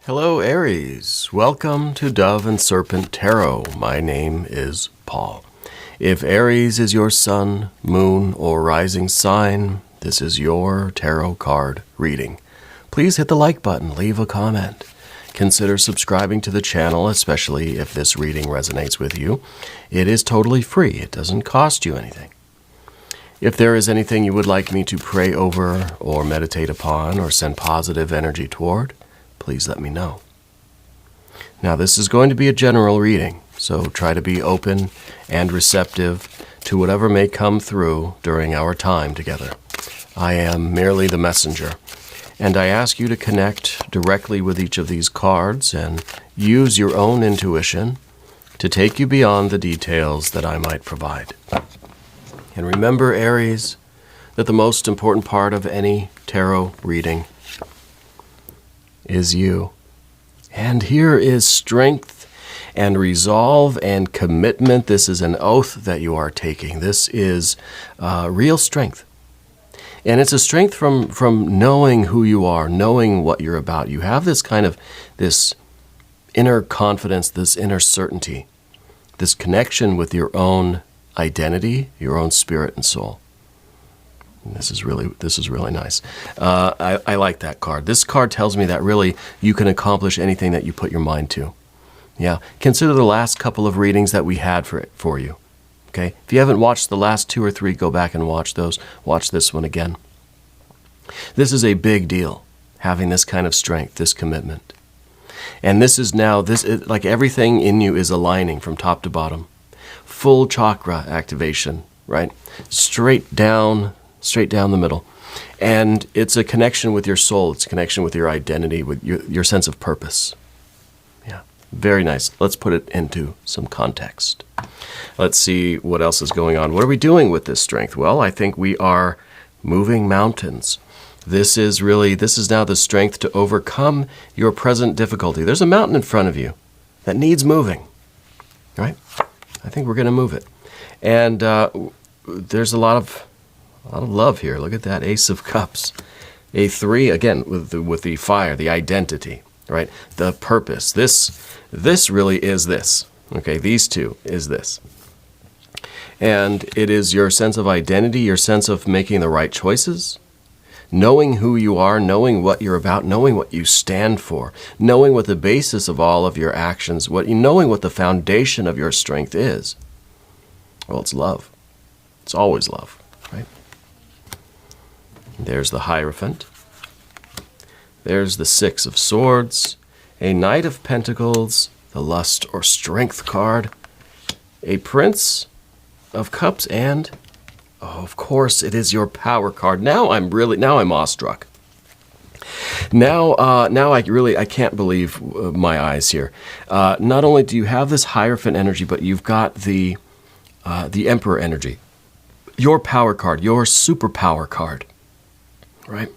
Hello, Aries. Welcome to Dove and Serpent Tarot. My name is Paul. If Aries is your sun, moon, or rising sign, this is your tarot card reading. Please hit the like button, leave a comment. Consider subscribing to the channel, especially if this reading resonates with you. It is totally free. It doesn't cost you anything. If there is anything you would like me to pray over or meditate upon or send positive energy toward, please let me know. Now, this is going to be a general reading, so try to be open and receptive to whatever may come through during our time together. I am merely the messenger, and I ask you to connect directly with each of these cards and use your own intuition to take you beyond the details that I might provide. And remember, Aries, that the most important part of any tarot reading is you. And here is strength and resolve and commitment. This is an oath that you are taking. This is real strength. And it's a strength from knowing who you are, knowing what you're about. You have this kind of, this inner confidence, this inner certainty, this connection with your own identity, your own spirit and soul. And this is really nice. I like that card. This card tells me that really you can accomplish anything that you put your mind to. Yeah. Consider the last couple of readings that we had for you. Okay? If you haven't watched the last 2 or 3, go back and watch those. Watch this one again. This is a big deal, having this kind of strength, this commitment. And this is now, like everything in you is aligning from top to bottom. Full chakra activation, right? Straight down the middle. And it's a connection with your soul. It's a connection with your identity, with your sense of purpose. Yeah, very nice. Let's put it into some context. Let's see what else is going on. What are we doing with this strength? Well, I think we are moving mountains. This is now the strength to overcome your present difficulty. There's a mountain in front of you that needs moving, right? I think we're going to move it. And there's a lot of love here. Look at that Ace of Cups. A 3, again, with the fire, the identity, right? The purpose. This really is this. Okay, these two is this. And it is your sense of identity, your sense of making the right choices, knowing who you are, knowing what you're about, knowing what you stand for, knowing what the basis of all of your actions, knowing what the foundation of your strength is. Well, it's love. It's always love, right? There's the Hierophant. There's the 6 of Swords, a Knight of Pentacles, the Lust or Strength card, a Prince of Cups, and, oh, of course, it is your Power card. Now I'm awestruck. Now I can't believe my eyes here. Not only do you have this Hierophant energy, but you've got the Emperor energy. Your Power card, your superpower card. Right?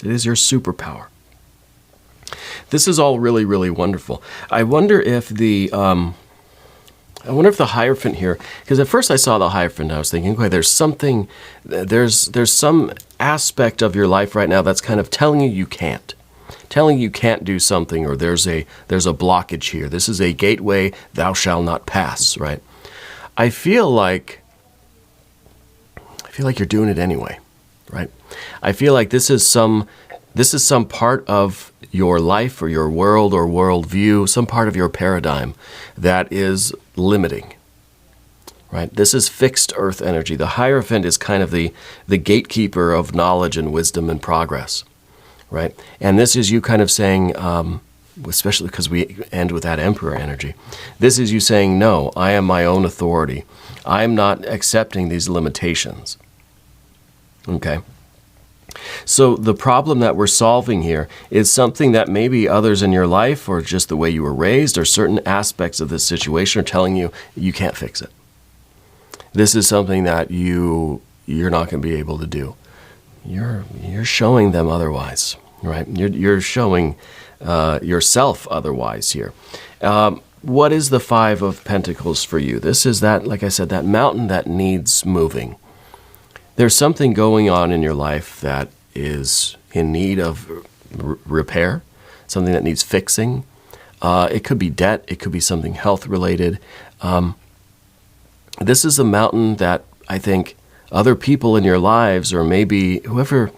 It is your superpower. This is all really, really wonderful. I wonder if the Hierophant here, because at first I saw the Hierophant and I was thinking, okay, there's some aspect of your life right now that's kind of telling you can't do something, or there's a blockage here. This is a gateway thou shalt not pass, right? I feel like you're doing it anyway, right? I feel like this is some part of your life or your world or worldview, some part of your paradigm that is limiting, right? This is fixed earth energy. The Hierophant is kind of the gatekeeper of knowledge and wisdom and progress, right? And this is you kind of saying, especially because we end with that Emperor energy, this is you saying, no, I am my own authority. I am not accepting these limitations, okay? So the problem that we're solving here is something that maybe others in your life, or just the way you were raised, or certain aspects of this situation are telling you you can't fix it. This is something that you're not going to be able to do. You're showing them otherwise, right? You're showing yourself otherwise here. What is the 5 of Pentacles for you? This is that, like I said, that mountain that needs moving. There's something going on in your life that is in need of repair, something that needs fixing. It could be debt. It could be something health related. This is a mountain that I think other people in your lives, or maybe whoever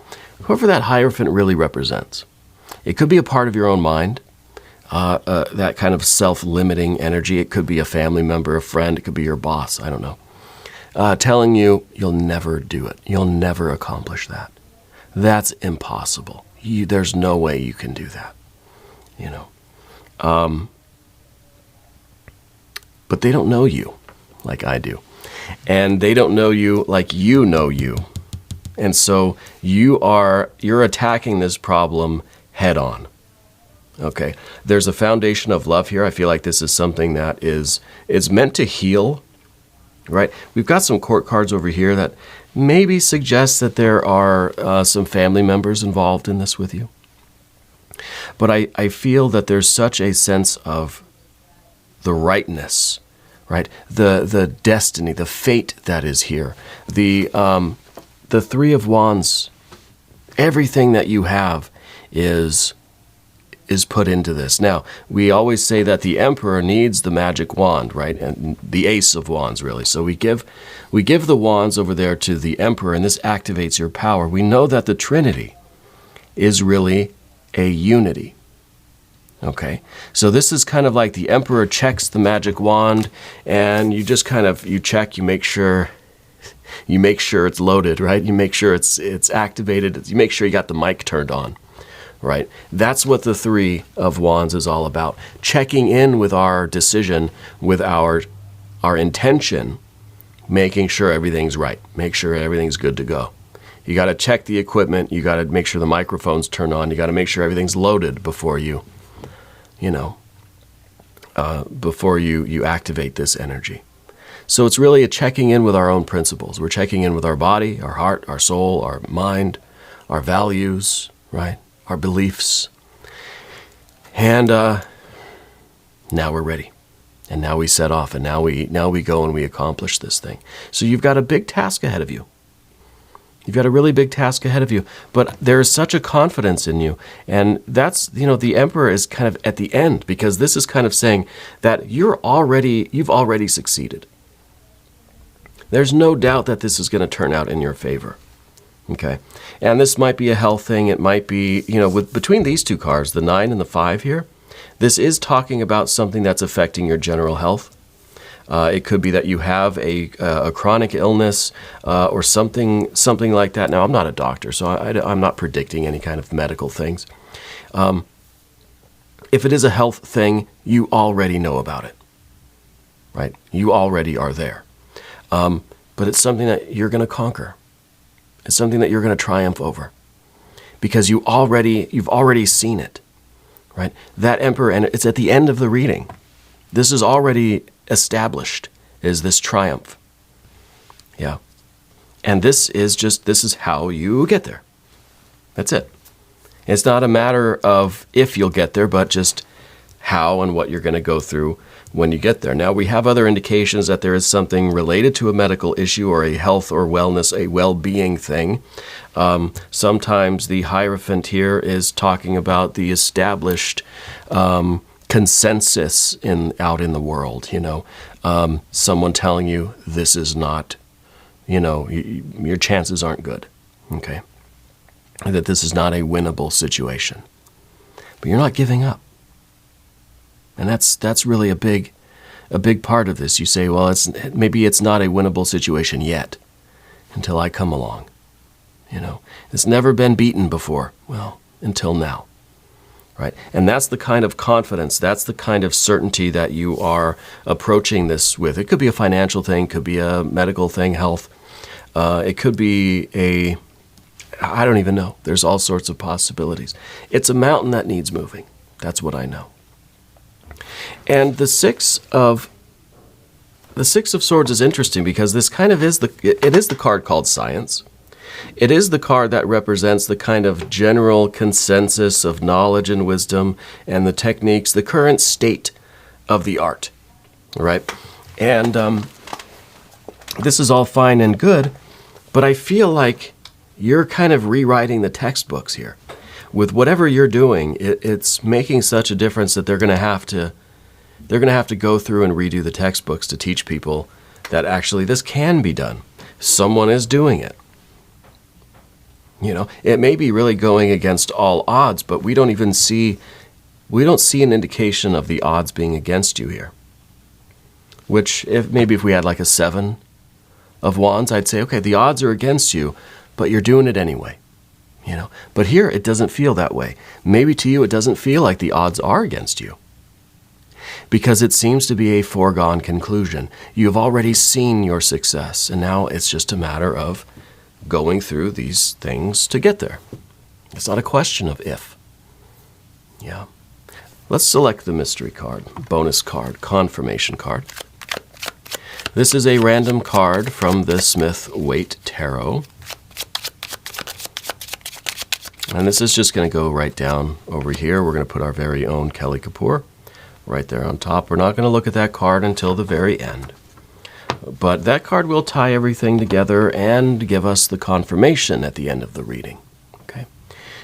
that Hierophant really represents. It could be a part of your own mind, that kind of self-limiting energy. It could be a family member, a friend. It could be your boss. I don't know. Telling you you'll never do it. You'll never accomplish that. That's impossible. There's no way you can do that. But they don't know you like I do. And they don't know you like you know you. And so you're attacking this problem head on. Okay. There's a foundation of love here. I feel like this is something that is meant to heal, right? We've got some court cards over here that maybe suggest that there are some family members involved in this with you. But I feel that there's such a sense of the rightness, right? The destiny, the fate that is here. The Three of Wands, everything that you have is put into this. Now, we always say that the Emperor needs the magic wand, right? And the Ace of Wands, really. So we give the wands over there to the Emperor, and this activates your power. We know that the Trinity is really a unity. Okay, so this is kind of like the Emperor checks the magic wand, and you just you check, you make sure it's loaded, right? You make sure it's activated. You make sure you got the mic turned on, right? That's what the Three of Wands is all about. Checking in with our decision, with our intention, making sure everything's right, make sure everything's good to go. You got to check the equipment. You got to make sure the microphone's turned on. You got to make sure everything's loaded before you activate this energy. So it's really a checking in with our own principles. We're checking in with our body, our heart, our soul, our mind, our values, right? Our beliefs. And now we're ready. And now we set off, and now we go and we accomplish this thing. So you've got a big task ahead of you. You've got a really big task ahead of you, but there is such a confidence in you. And that's, the Emperor is kind of at the end, because this is kind of saying that you've already succeeded. There's no doubt that this is going to turn out in your favor. Okay. And this might be a health thing. It might be, between these two cards, the 9 and the 5 here, this is talking about something that's affecting your general health. It could be that you have a chronic illness or something like that. Now, I'm not a doctor, so I'm not predicting any kind of medical things. If it is a health thing, you already know about it, right? You already are there. But it's something that you're going to conquer. It's something that you're going to triumph over, because you've already seen it, right? That Emperor, and it's at the end of the reading. This is already established, is this triumph. Yeah. And this is how you get there. That's it. It's not a matter of if you'll get there, but just how and what you're going to go through when you get there. Now, we have other indications that there is something related to a medical issue or a health or wellness, a well-being thing. Sometimes the Hierophant here is talking about the established consensus out in the world, someone telling you this is not, your chances aren't good, okay? That this is not a winnable situation. But you're not giving up. And that's really a big part of this. You say, well, maybe it's not a winnable situation yet, until I come along. It's never been beaten before. Well, until now. Right? And that's the kind of confidence, that's the kind of certainty that you are approaching this with. It could be a financial thing, could be a medical thing, health. It could be I don't even know. There's all sorts of possibilities. It's a mountain that needs moving. That's what I know. And the Six of Swords is interesting, because this kind of is the card called Science. It is the card that represents the kind of general consensus of knowledge and wisdom and the techniques, the current state of the art, right? And this is all fine and good, but I feel like you're kind of rewriting the textbooks here. with whatever you're doing, it's making such a difference that they're going to have to go through and redo the textbooks to teach people that actually this can be done. Someone is doing it. It may be really going against all odds, but we don't see an indication of the odds being against you here. Which, if we had like a 7 of wands, I'd say, okay, the odds are against you, but you're doing it anyway. But here it doesn't feel that way. Maybe to you it doesn't feel like the odds are against you, because it seems to be a foregone conclusion. You've already seen your success, and now it's just a matter of going through these things to get there. It's not a question of if. Yeah. Let's select the mystery card, bonus card, confirmation card. This is a random card from the Smith-Waite Tarot. And this is just going to go right down over here. We're going to put our very own Kelly Kapoor right there on top. We're not going to look at that card until the very end. But that card will tie everything together and give us the confirmation at the end of the reading. Okay.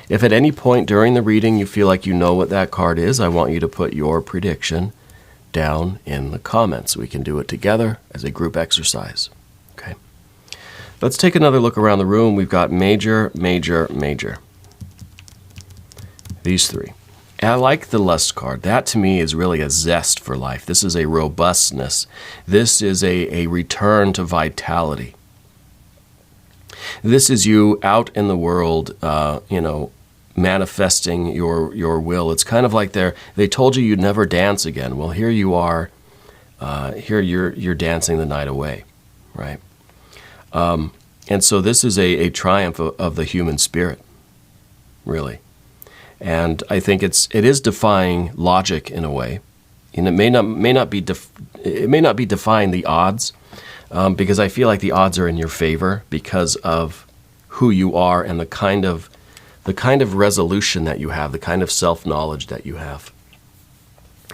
If at any point during the reading you feel like you know what that card is, I want you to put your prediction down in the comments. We can do it together as a group exercise. Okay. Let's take another look around the room. We've got major, major, major. These three. And I like the lust card. That to me is really a zest for life. This is a robustness. This is a return to vitality. This is you out in the world, manifesting your will. It's kind of like they told you you'd never dance again. Well, here you are. Here you're dancing the night away, right? And so this is a triumph of the human spirit, really. And I think it is defying logic in a way, and it may not be defying the odds, because I feel like the odds are in your favor because of who you are and the kind of resolution that you have, the kind of self-knowledge that you have.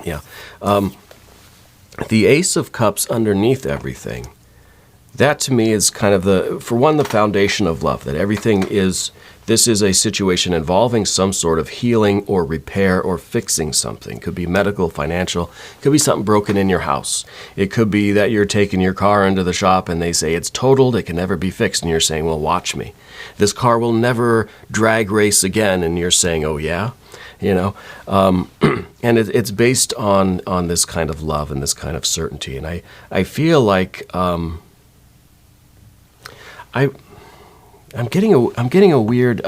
Yeah, the Ace of Cups underneath everything. That to me is kind of the foundation of love. That this is a situation involving some sort of healing or repair or fixing something. Could be medical, financial, could be something broken in your house. It could be that you're taking your car into the shop and they say it's totaled, it can never be fixed, and you're saying, well, watch me. This car will never drag race again, and you're saying, oh yeah? And it's based on this kind of love and this kind of certainty. And I feel like I'm getting a weird,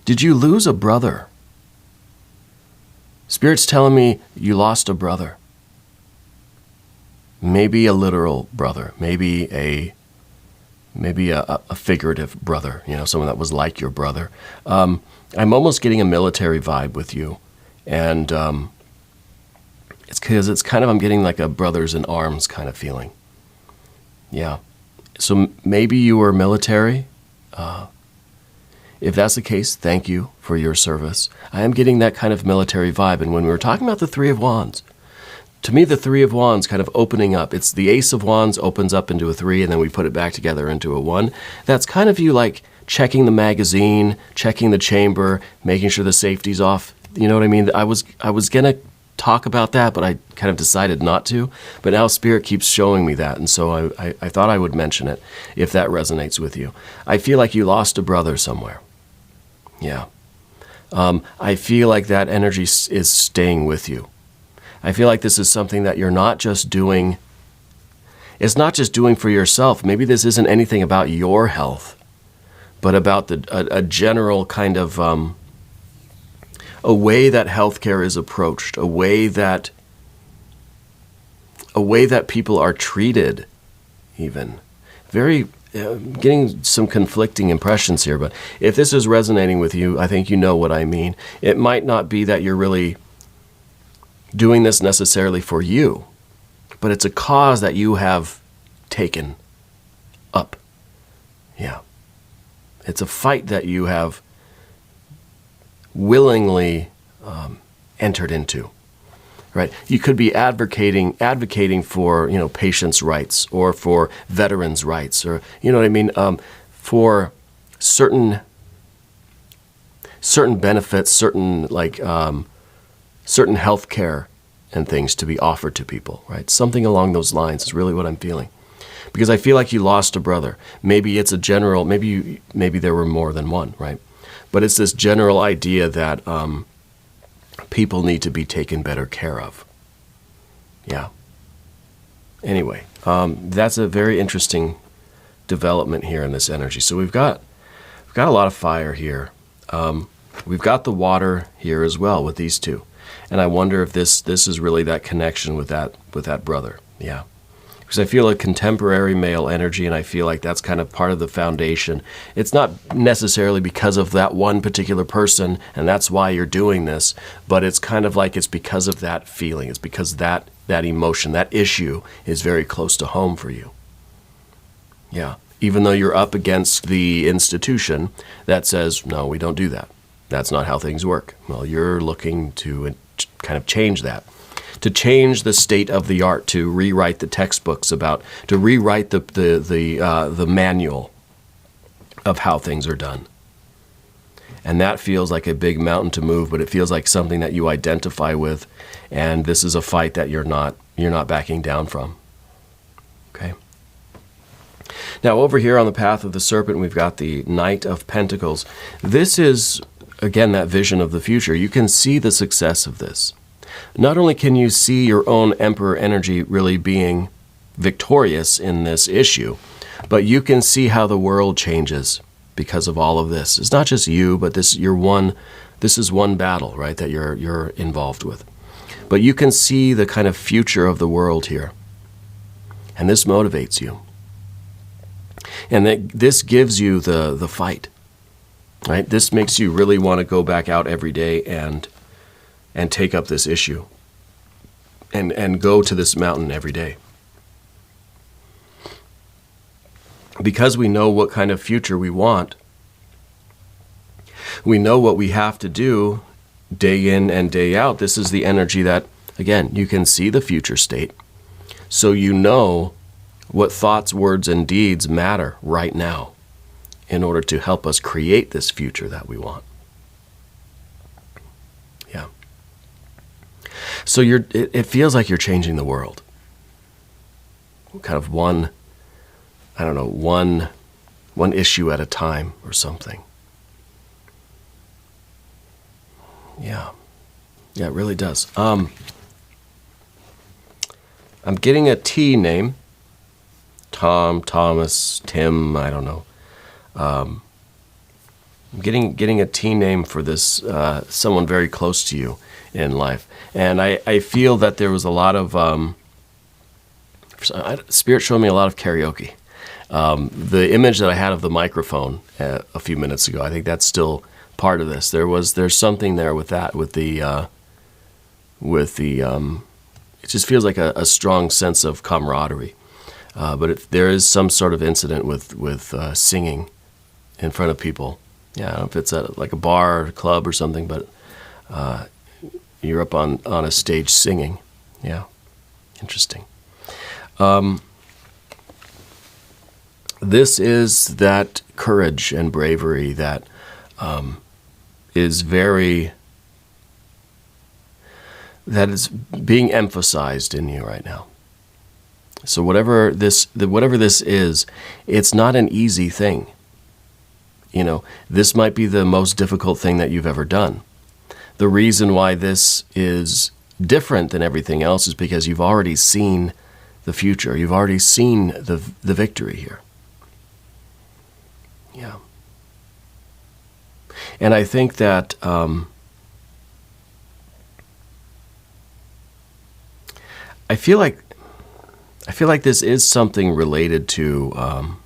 did you lose a brother? Spirit's telling me you lost a brother. Maybe a literal brother, maybe a figurative brother, someone that was like your brother. I'm almost getting a military vibe with you. And it's because I'm getting like a brothers in arms kind of feeling. Yeah. So maybe you were military. If that's the case, thank you for your service. I am getting that kind of military vibe. And when we were talking about the Three of Wands, to me, the Three of Wands kind of opening up. It's the Ace of Wands opens up into a 3, and then we put it back together into a 1. That's kind of you like checking the magazine, checking the chamber, making sure the safety's off. You know what I mean? I was going to talk about that, but I kind of decided not to. But now Spirit keeps showing me that, and so I thought I would mention it if that resonates with you. I feel like you lost a brother somewhere. Yeah. I feel like that energy is staying with you. I feel like this is something that you're not just doing. It's not just doing for yourself. Maybe this isn't anything about your health, but about a general kind of a way that healthcare is approached, a way that people are treated, even. Very getting some conflicting impressions here, but if this is resonating with you, I think you know what I mean. It might not be that you're really doing this necessarily for you, but it's a cause that you have taken up. Yeah. It's a fight that you have willingly entered into. Right? You could be advocating for, patients' rights or for veterans' rights, or, you know what I mean, for certain certain benefits, certain certain health care and things to be offered to people, right? Something along those lines is really what I'm feeling. Because I feel like you lost a brother. Maybe it's a general, maybe there were more than one, right? But it's this general idea that people need to be taken better care of. Yeah. Anyway, that's a very interesting development here in this energy. So we've got a lot of fire here. We've got the water here as well with these two. And I wonder if this is really that connection with that brother. Yeah. Because I feel a contemporary male energy, and I feel like that's kind of part of the foundation. It's not necessarily because of that one particular person, and that's why you're doing this, but it's kind of like it's because of that feeling. It's because that emotion, that issue is very close to home for you. Yeah. Even though you're up against the institution that says, no, we don't do that. That's not how things work. Well, you're looking to kind of change that. To change the state of the art, to rewrite the textbooks to rewrite the manual of how things are done. And that feels like a big mountain to move, but it feels like something that you identify with, and this is a fight that you're not backing down from. Okay. Now over here on the path of the serpent, we've got the Knight of Pentacles. This is, again, that vision of the future. You can see the success of this. Not only can you see your own Emperor energy really being victorious in this issue, but you can see how the world changes because of all of this. It's not just you, but this is one battle, right, that you're involved with. But you can see the kind of future of the world here. And this motivates you. And this gives you the fight. Right? This makes you really want to go back out every day and take up this issue. And go to this mountain every day. Because we know what kind of future we want, we know what we have to do day in and day out. This is the energy that, again, you can see the future state. So you know what thoughts, words, and deeds matter right now in order to help us create this future that we want. Yeah. So it feels like you're changing the world. Kind of one issue at a time or something. Yeah. Yeah, it really does. I'm getting a T name. Tom, Thomas, Tim, I don't know. I'm getting a T name for this, someone very close to you in life. And I feel that there was a lot of, Spirit showed me a lot of karaoke. The image that I had of the microphone a few minutes ago, I think that's still part of this. There's something there with that, it just feels like a strong sense of camaraderie. But there is some sort of incident with singing in front of people. Yeah, I don't know if it's at like a bar or a club or something, but you're up on a stage singing. Yeah, interesting. This is that courage and bravery that is being emphasized in you right now. So whatever this is, it's not an easy thing. You know, this might be the most difficult thing that you've ever done. The reason why this is different than everything else is because you've already seen the future. You've already seen the victory here. Yeah. And I think that I feel like this is something related to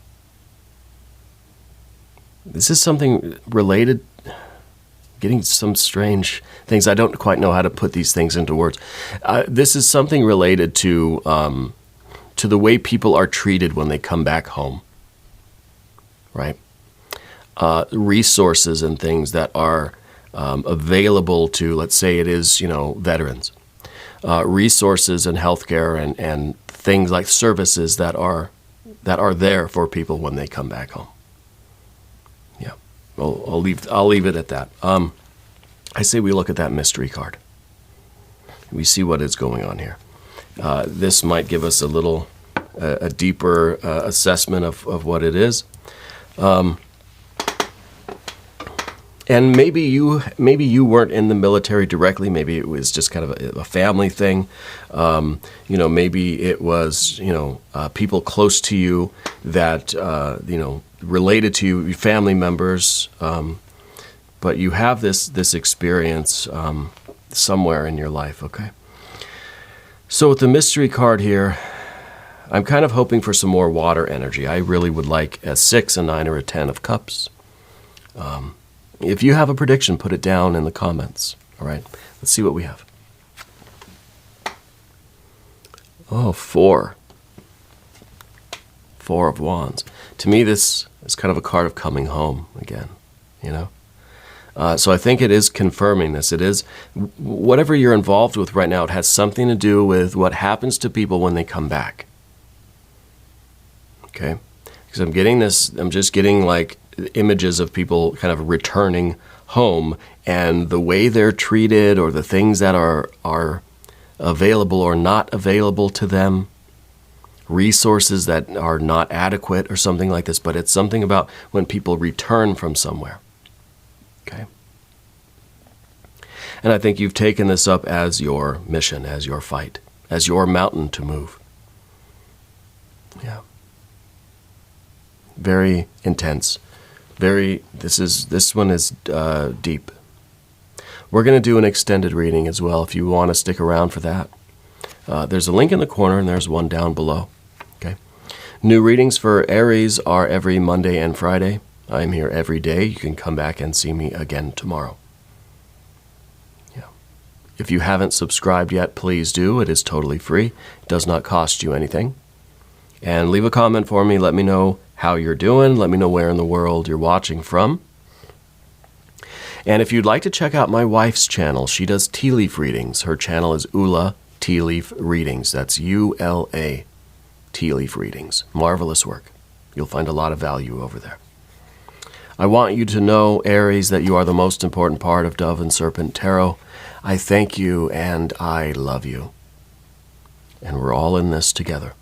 getting some strange things. I don't quite know how to put these things into words. This is something related to the way people are treated when they come back home, right? Resources and things that are available to, let's say it is, veterans. Resources and healthcare and things like services that are there for people when they come back home. Yeah. I'll leave it at that. I say we look at that mystery card. We see what is going on here. This might give us a deeper assessment of what it is. And maybe you weren't in the military directly. Maybe it was just kind of a family thing. Maybe it was people close to you that related to you, family members. But you have this experience somewhere in your life. Okay. So with the mystery card here, I'm kind of hoping for some more water energy. I really would like a 6, a 9, or a 10 of cups. If you have a prediction, put it down in the comments. All right, let's see what we have. Oh, 4. 4 of Wands. To me, this is kind of a card of coming home again, So I think it is confirming this. It is, whatever you're involved with right now, it has something to do with what happens to people when they come back. Okay? Because I'm just getting like images of people kind of returning home, and the way they're treated or the things that are available or not available to them, resources that are not adequate or something like this, but it's something about when people return from somewhere. Okay? And I think you've taken this up as your mission, as your fight, as your mountain to move. Yeah. Very intense. This one is deep. We're going to do an extended reading as well if you want to stick around for that. There's a link in the corner and there's one down below. Okay. New readings for Aries are every Monday and Friday. I'm here every day. You can come back and see me again tomorrow. Yeah. If you haven't subscribed yet, please do. It is totally free. It does not cost you anything. And leave a comment for me. Let me know how you're doing. Let me know where in the world you're watching from. And if you'd like to check out my wife's channel, she does tea leaf readings. Her channel is Ula Tea Leaf Readings. That's ULA Tea Leaf Readings. Marvelous work. You'll find a lot of value over there. I want you to know, Aries, that you are the most important part of Dove and Serpent Tarot. I thank you and I love you. And we're all in this together.